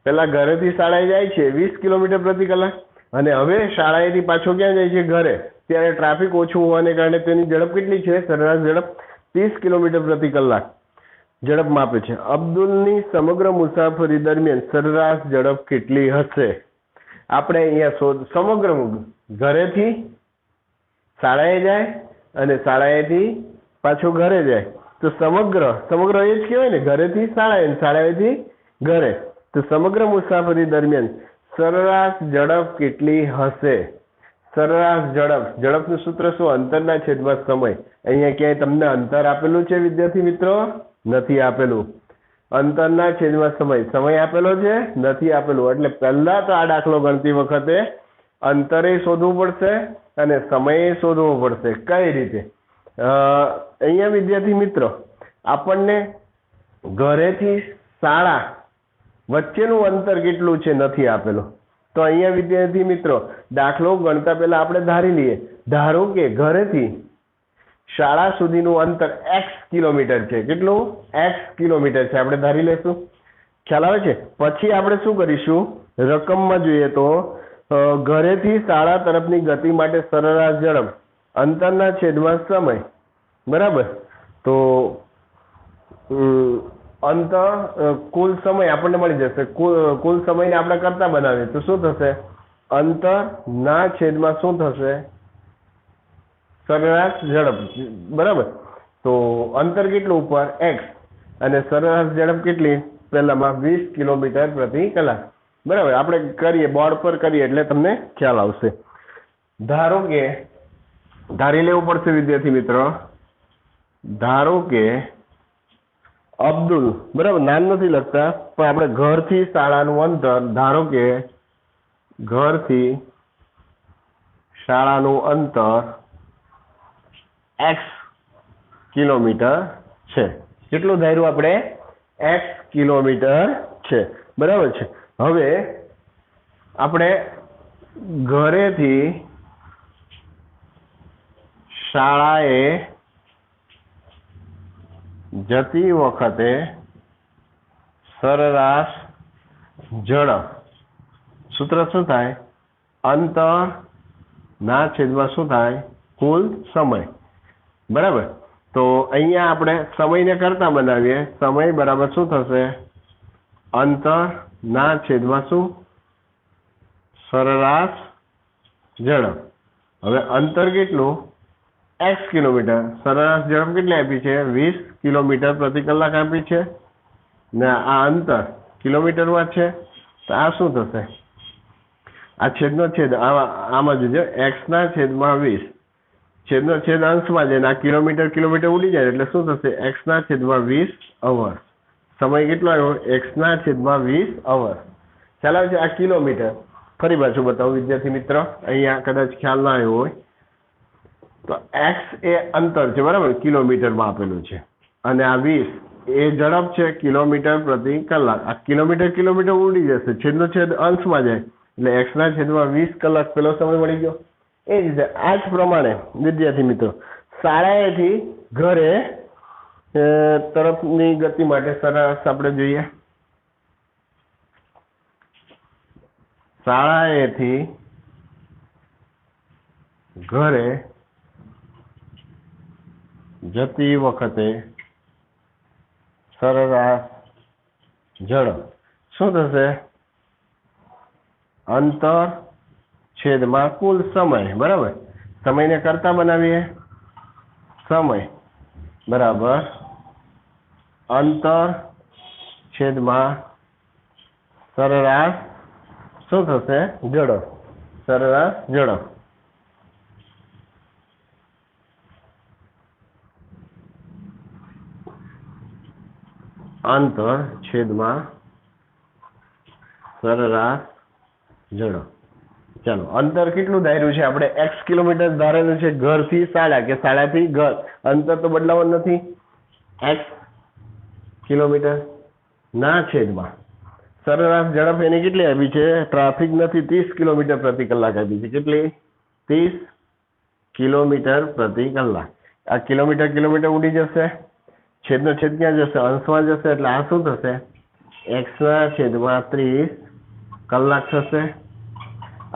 પહેલા ઘરેથી શાળાએ જાય છે 20 કિલોમીટર પ્રતિ કલાક, અને હવે શાળાએથી પાછો ક્યાં જાય છે? ઘરે. ત્યારે ટ્રાફિક ઓછું હોવાને કારણે તેની ઝડપ કેટલી છે? સરેરાશ ઝડપ 30 કિલોમીટર પ્રતિ કલાક ઝડપ માપે છે. અબ્દુલની સમગ્ર મુસાફરી દરમિયાન સરેરાશ ઝડપ કેટલી હશે? આપણે અહીંયા સમગ્ર ઘરેથી શાળાએ જાય અને શાળાએથી પાછો ઘરે જાય, તો સમગ્ર એ જ કહેવાય ને, ઘરેથી શાળાએ, શાળાએથી ઘરે. તો સમગ્ર મુસાફરી દરમિયાન સરેરાશ ઝડપ કેટલી હશે? સરેરાશ ઝડપનું સૂત્ર શું? અંતરના છેદમાં સમય. અહીંયા ક્યાંય તમને અંતર આપેલું છે વિદ્યાર્થી મિત્રો? નથી આપેલું. અંતરના છેદમાં સમય આપેલો છે? નથી આપેલું. એટલે પહેલા તો આ દાખલો ગણતી વખતે અંતરે શોધવું પડશે અને સમયે શોધવો પડશે. કઈ રીતે? અહીંયા વિદ્યાર્થી મિત્રો આપણને ઘરેથી શાળા વચ્ચેનું અંતર કેટલું છે નથી આપેલું. તો અહીંયા વિદ્યાર્થી મિત્રો દાખલો ગણતા પહેલા આપણે ધારી લઈએ. ધારો કે ઘરેથી શાળા સુધીનું અંતર x કિલોમીટર છે. કેટલું? x કિલોમીટર છે. આપણે ધારી લેશું. ખ્યાલ આવે છે? પછી આપણે શું કરીશું? રકમમાં જોઈએ તો ઘરેથી શાળા તરફની ગતિ માટે સરેરાશ ઝડપ અંતરના છેદમાં સમય, બરાબર. તો અંતર કુલ સમય આપણને મળી જશે. કુલ સમયને આપણે કરતા બનાવીએ તો શું થશે? અંતરના છેદમાં શું થશે? સરેરાશ ઝડપ, બરાબર. તો અંતર કેટલું ઉપર? x, અને સરેરાશ ઝડપ કેટલી? પહેલામાં 20 કિલોમીટર પ્રતિ કલાક, બરાબર. આપણે કરીએ, બોર્ડ પર કરીએ એટલે તમને ખ્યાલ આવશે. ધારો કે ધારી લેવું પડશે વિદ્યાર્થી મિત્રો. ધારો કે અબ્દુલ, બરાબર, નામ નથી લખતા પણ આપણે ઘરથી શાળાનું અંતર, ધારો કે ઘરથી શાળાનું અંતર x કિલોમીટર છે. કેટલું ધાર્યું આપણે? x કિલોમીટર છે, બરાબર છે. હવે આપણે ઘરેથી શાળાએ જતી વખતે સરેરાશ ઝડપ, સૂત્ર શું થાય? અંતરના છેદમાં શું થાય? કુલ સમય, બરાબર. તો અહીંયા આપણે સમયને કરતા બનાવીએ. સમય બરાબર શું થશે? અંતરના છેદમાં શું? સરેરાશ ઝડપ. હવે અંતર કેટલું? x kilometre. સરેરાશ ઝડપ કેટલી આપી છે? 20 કિલોમીટર પ્રતિ કલાક આપી છે ને આ અંતર કિલોમીટરમાં છે. તો આ શું થશે? આ છેદનો છેદ આમાં જોજો, x ના છેદમાં 20, છેદનો છેદ અંશમાં જાય, આ કિલોમીટર ઉડી જાય એટલે શું થશે? x ના છેદમાં 20 અવર. સમય કેટલો આવ્યો? x ના છેદમાં 20 અવર. ખ્યાલ આવે છે? આ કિલોમીટર. ફરી પાછું બતાવું વિદ્યાર્થી મિત્ર, અહીંયા કદાચ ખ્યાલ ના આવ્યો હોય તો x એ અંતર છે, બરાબર, કિલોમીટરમાં આપેલું છે, અને આ 20 એ ઝડપ છે કિલોમીટર પ્રતિ કલાક. આ કિલોમીટર ઉડી જશે, છેદનો છેદ અંશમાં જાય એટલે x ના છેદમાં 20 કલાક પેલો સમય મળી ગયો. એ જ રીતે આ જ પ્રમાણે વિદ્યાર્થી મિત્રો શાળાએથી ઘરે તરફની ગતિ માટે સરેરાશ આપણે જોઈએ. શાળાએથી ઘરે જતી વખતે સરેરાશ ઝડપ શું થશે? અંતર છેદમાં કુલ સમય, બરાબર. સમયને કરતા બનાવીએ. સમય બરાબર અંતર છેદમાં સરેરાશ શું થશે? ઝડપ. સરેરાશ ઝડપ. અંતર છેદમાં સરેરાશ ઝડપ. ચાલો, અંતર કેટલું ધાર્યું છે આપણે? x કિલોમીટર ધારેલું છે ઘરથી શાળા કે શાળાથી ઘર. અંતર તો બદલાવાનું નથી. x કિલોમીટર ના છેદમાં સરેરાશ ઝડપ એની કેટલી આપી છે? ટ્રાફિક નથી, 30 કિલોમીટર પ્રતિ કલાક આપી છે. કેટલી? 30 કિલોમીટર પ્રતિ કલાક. આ કિલોમીટર કિલોમીટર ઉડી જશે, છેદનો છેદ ક્યાં જશે? અંશમાં જશે. એટલે આ શું થશે? x/30 કલાક થશે.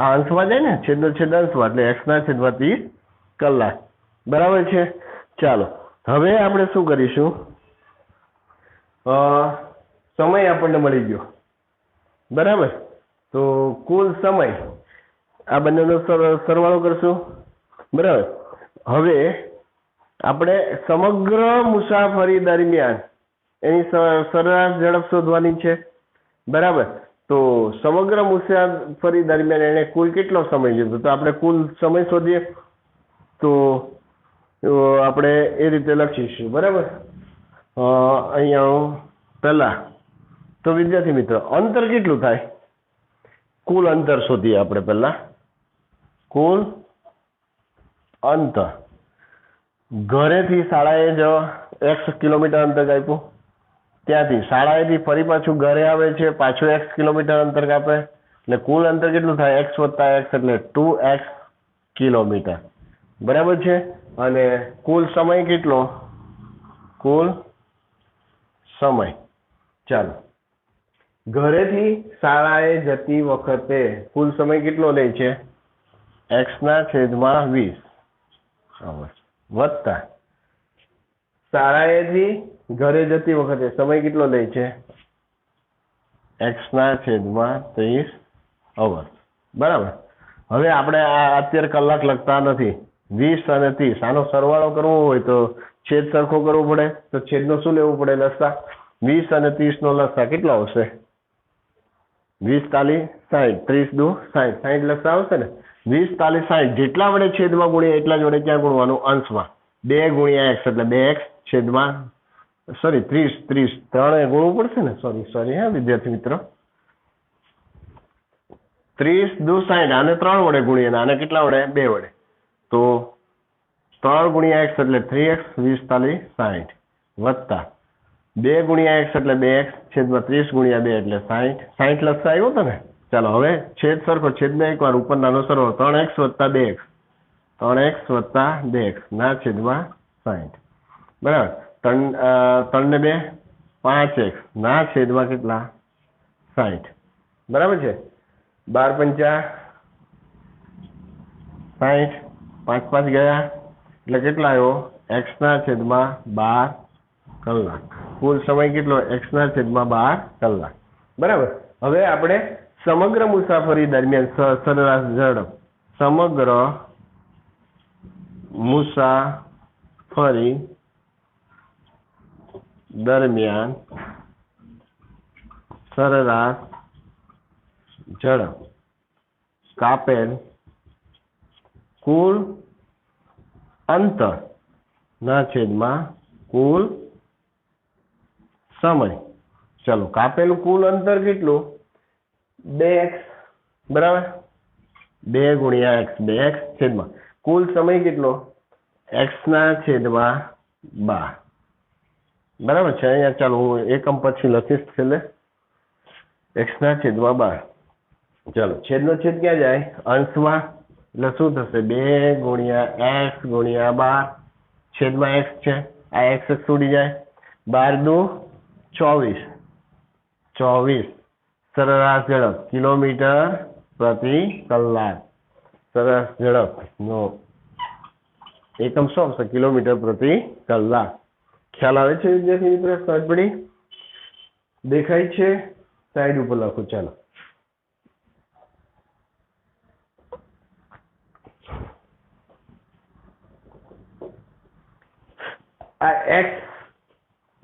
આ અંશમાં જાય ને, છેદનો છેદ અંશમાં, એટલે x/30 કલાક. બરાબર છે. ચાલો હવે આપણે શું કરીશું? સમય આપણને મળી ગયો. બરાબર. તો કુલ સમય, આ બંનેનો સરવાળો કરશું. બરાબર. હવે આપણે સમગ્ર મુસાફરી દરમિયાન એની સરેરાશ ઝડપ શોધવાની છે. બરાબર. તો સમગ્ર મુસાફરી દરમિયાન એને કુલ કેટલો સમય લીધો? તો આપણે કુલ સમય શોધીએ. તો આપણે એ રીતે લખીશું. બરાબર. અહીંયા પહેલા તો વિદ્યાર્થી મિત્રો અંતર કેટલું થાય? કુલ અંતર શોધીએ આપણે પહેલા. કુલ અંતર ઘરેથી શાળાએ જવા x કિલોમીટર અંતર આપ્યું, ત્યાંથી શાળાએથી ફરી પાછું ઘરે આવે છે, પાછું x કિલોમીટર અંતર કાપે, એટલે કુલ અંતર કેટલું થાય? x + x એટલે 2x કિલોમીટર. બરાબર છે. અને કુલ સમય કેટલો? કુલ સમય, ચાલો, ઘરેથી શાળાએ જતી વખતે કુલ સમય કેટલો લે છે? x/20 વત્તા શાળાએથી ઘરે જતી વખતે સમય કેટલો લે છે? x/30 અવર. બરાબર. હવે આપણે આ અત્યારે કલાક લખતા નથી. 20 અને 30 આનો સરવાળો કરવો હોય તો છેદ સરખો કરવો પડે. તો છેદનો શું લેવું પડે? લસા. 20 અને 30 નો લસા કેટલો આવશે? 20 તાલી 60, 30 દુ 60, 60 લસા આવશે ને. 20 તાલી 60 જેટલા વડે છેદમાં ગુણીએ એટલા જ વડે ક્યાં ગુણવાનું? અંશમાં. 2 × x એટલે 2x છેદમાં, સોરી 30 3 ગુણવું પડશે ને. સોરી હા વિદ્યાર્થી મિત્રો. 30 દુ 60 આને 3 વડે ગુણીએ, આને કેટલા વડે? 2 વડે. તો 3 × x એટલે 3x 20 તાલી 60 વત્તા 2 × x એટલે 2x છેદમાં 30 × 2 એટલે 60. 60 લસા આવ્યો હતો ને. ચાલો હવે છેદ સરખો, છેદને એકવાર ઉપર નાનો સરવાળો, 3x + 2x 3x + 2x ના છેદમાં 60. બરાબર. 3 ને 2 5x ના છેદમાં કેટલા? 60. બરાબર છે. 12 × 5 = 60, 5 5 ગયા એટલે કેટલા આવ્યો? x/12 કલાક. કુલ સમય કેટલો? x/12 કલાક. બરાબર. હવે આપણે સમગ્ર મુસાફરી દરમિયાન સરેરાશ ઝડપ, સમગ્ર મુસાફરી દરમિયાન સરેરાશ ઝડપ કાપેલ કુલ અંતર ના છેદમાં કુલ સમય. ચલો કાપેલું કુલ અંતર કેટલું? 2x. બરાબર. 2 × x 2x છેદમાં કુલ સમય કેટલો? x/12. બરાબર છે. અહીંયા ચાલો હું એકમ પછી લખીશ છેલ્લે x/12. ચાલો છેદનો છેદ ક્યાં જાય? અંશમાં. એટલે શું થશે? 2 × x × 12 છેદમાં x છે. આ x ઉડી જાય. 12 દુ 24 24 સરેરાશ ઝડપ કિલોમીટર પ્રતિ કલાક. સરેરાશ ઝડપ નો એકમ શું આવશે? કિલોમીટર પ્રતિ કલાક. ખ્યાલ આવે છે વિદ્યાર્થી મિત્રો? સમજ પડી? દેખાય છે? સાઈડ ઉપર લખો. ચાલો આ x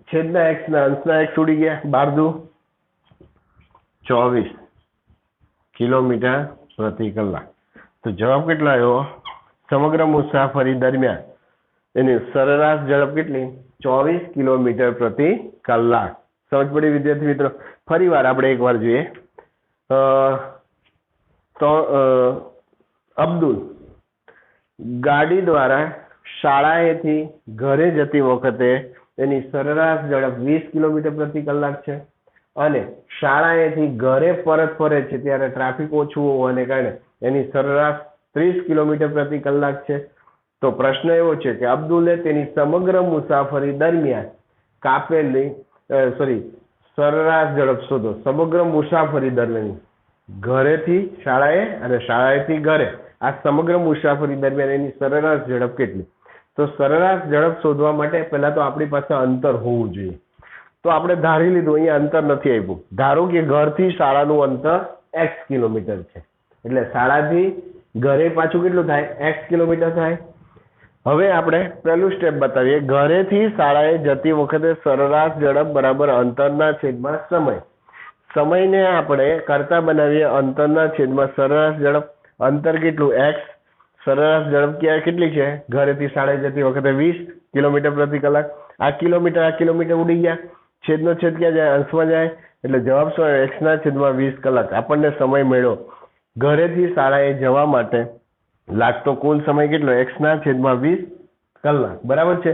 છેદના x ના અંશના x ઉડી ગયા. 12 દુ 24 કિલોમીટર પ્રતિ કલાક. તો જવાબ કેટલો આવ્યો? સમગ્ર મુસાફરી દરમિયાન એની સરેરાશ ઝડપ કેટલી? 24 કિલોમીટર પ્રતિ કલાક. સમજ પડી વિદ્યાર્થી મિત્રો? ફરી વાર આપણે એકવાર જોઈએ. તો અબ્દુલ ગાડી દ્વારા શાળાએથી ઘરે જતી વખતે એની સરેરાશ ઝડપ 20 કિલોમીટર પ્રતિ કલાક છે. અને શાળાએથી ઘરે પરત ફરે છે ત્યારે ટ્રાફિક ઓછું હોવાને કારણે એની સરેરાશ 30 કિલોમીટર પ્રતિ કલાક છે. તો પ્રશ્ન એવો છે કે અબ્દુલે તેની સમગ્ર મુસાફરી દરમિયાન કાપેલી સરેરાશ ઝડપ શોધો. સમગ્ર મુસાફરી દરમિયાન ઘરેથી શાળાએ અને શાળાએથી ઘરે આ સમગ્ર મુસાફરી દરમિયાન એની સરેરાશ ઝડપ કેટલી? તો સરેરાશ ઝડપ શોધવા માટે પહેલા તો આપણી પાસે અંતર હોવું જોઈએ. તો આપણે ધારી લીધું, અહીંયા અંતર નથી આપ્યું. ધારો કે ઘરથી શાળાનું અંતર x કિલોમીટર છે, એટલે શાળાથી ઘરે પાછું કેટલું થાય? x કિલોમીટર થાય. હવે આપણે પહેલું સ્ટેપ બતાવીએ. ઘરેથી શાળાએ જતી વખતે સરેરાશ ઝડપ બરાબર અંતરના છેદમાં સમય. સમયને આપણે કરતા બનાવીએ અંતરના છેદમાં સરેરાશ ઝડપ. અંતર કેટલું? x. સરેરાશ ઝડપ કેટલી છે? ઘરેથી શાળાએ જતી વખતે 20 કિલોમીટર પ્રતિ કલાક. આ કિલોમીટર ઉડી ગયા, છેદનો છેદ ક્યાં જાય? અંશમાં જાય. એટલે જવાબ શું આવે? x ના છેદમાં 20 કલાક. આપણને સમય મળ્યો. ઘરેથી શાળાએ જવા માટે લાગતો કુલ સમય કેટલો? x ના છેદમાં 20 કલાક. બરાબર છે.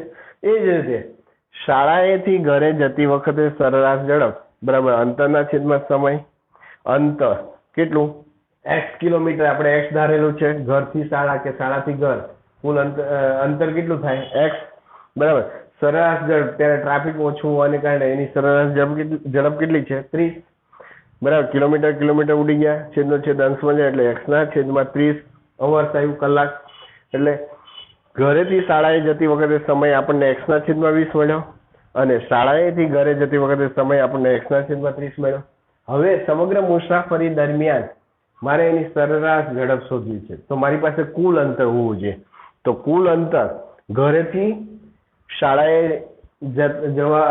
એ જ રીતે શાળાએથી ઘરે જતી વખતે સરેરાશ ઝડપ બરાબર અંતરના છેદમાં સમય. અંતર કેટલું? x કિલોમીટર આપણે x ધારેલું છે. ઘરથી શાળા કે શાળાથી ઘર કુલ અંતર કેટલું થાય? x. બરાબર. સરેરાશ ઝડપ ત્યારે ટ્રાફિક ઓછું હોવાને કારણે એની સરેરાશ ઝડપ કેટલી છે? 30. બરાબર. કિલોમીટર ઉડી ગયા, છેદનો છેદ અંશમાં જાય એટલે x ના છેદમાં 30 અવર થયું કલાક. એટલે ઘરેથી શાળાએ જતી વખતે સમય આપણને x ના છેદમાં 20 મળ્યો અને શાળાએથી ઘરે જતી વખતે સમય આપણને x ના છેદમાં 30 મળ્યો. હવે સમગ્ર મુસાફરી દરમિયાન મારે એની સરેરાશ ઝડપ શોધવી છે. તો મારી પાસે કુલ અંતર હોવું જોઈએ. તો કુલ અંતર ઘરેથી શાળાએ જવા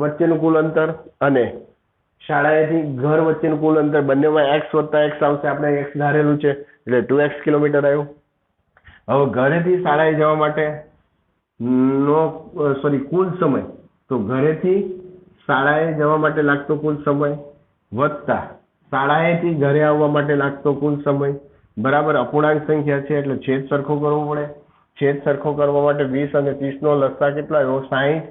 વચ્ચેનું કુલ અંતર અને શાળાએથી ઘર વચ્ચેનું કુલ અંતર બંનેમાં x વત્તા x આવશે. આપણે x ધારેલું છે એટલે 2x કિલોમીટર આવ્યું. હવે ઘરેથી શાળાએ જવા માટે કુલ સમય, તો ઘરેથી શાળાએ જવા માટે લાગતો કુલ સમય વત્તા શાળાએથી ઘરે આવવા માટે લાગતો કુલ સમય બરાબર અપૂર્ણાંક સંખ્યા છે એટલે છેદ સરખો કરવો પડે. છેદ સરખો કરવા માટે 20 અને 30 નો લસા કેટલા આવ્યો? 60.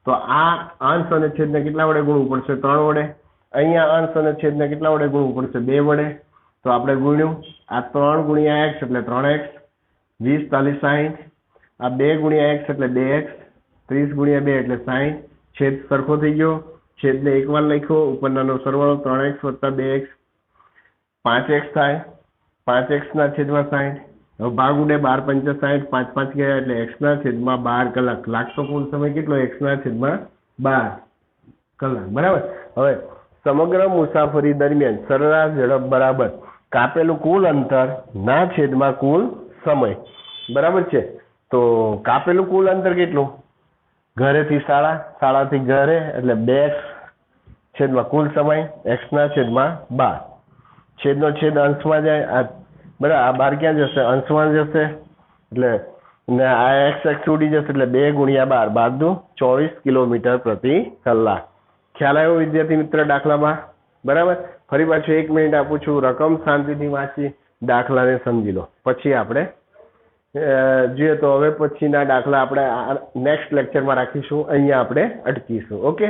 તો આ અંશ અને છેદને કેટલા વડે ગુણવું પડશે? 3 વડે. અહીંયા અંશ અને છેદને કેટલા વડે ગુણવું પડશે? 2 વડે. તો આપણે ગુણ્યું. આ 3 ગુણ્યા x એટલે 3x. 20 40 60. આ 2 ગુણ્યા x એટલે 2x. 30 ગુણ્યા 2 એટલે 60. છેદ સરખો થઈ ગયો. છેદને એકવાર લખ્યો, ઉપરનો સરવાળો 3x વત્તા 2x 5x થાય. 5x ના છેદમાં 60. હવે ભાગ ઉડે 12 × 5 = 5 5 ગયા એટલે x ના છેદમાં 12 કલાક. લાગતો કુલ સમય કેટલો? x ના છેદમાં 12 કલાક. બરાબર. હવે સમગ્ર મુસાફરી દરમિયાન સરેરાશ ઝડપ બરાબર કાપેલું કુલ અંતર ના છેદમાં કુલ સમય. બરાબર છે. તો કાપેલું કુલ અંતર કેટલું? ઘરેથી શાળા, શાળાથી ઘરે એટલે 2x છેદમાં કુલ સમય x ના છેદમાં 12. છેદનો છેદ અંશમાં જાય. આ બરાબર. આ 12 ક્યાં જશે? અંશમાં જશે. એટલે ને આ x ઉડી જશે એટલે 2 ગુણ્યા 12 24 કિલોમીટર પ્રતિ કલાક. ખ્યાલ આવ્યો વિદ્યાર્થી મિત્ર દાખલામાં? બરાબર. ફરી પાછું 1 મિનિટ આપું છું. રકમ શાંતિથી વાંચી દાખલાને સમજી લો. પછી આપણે જોઈએ તો હવે પછીના દાખલા આપણે નેક્સ્ટ લેક્ચરમાં રાખીશું. અહીંયા આપણે અટકીશું. ઓકે.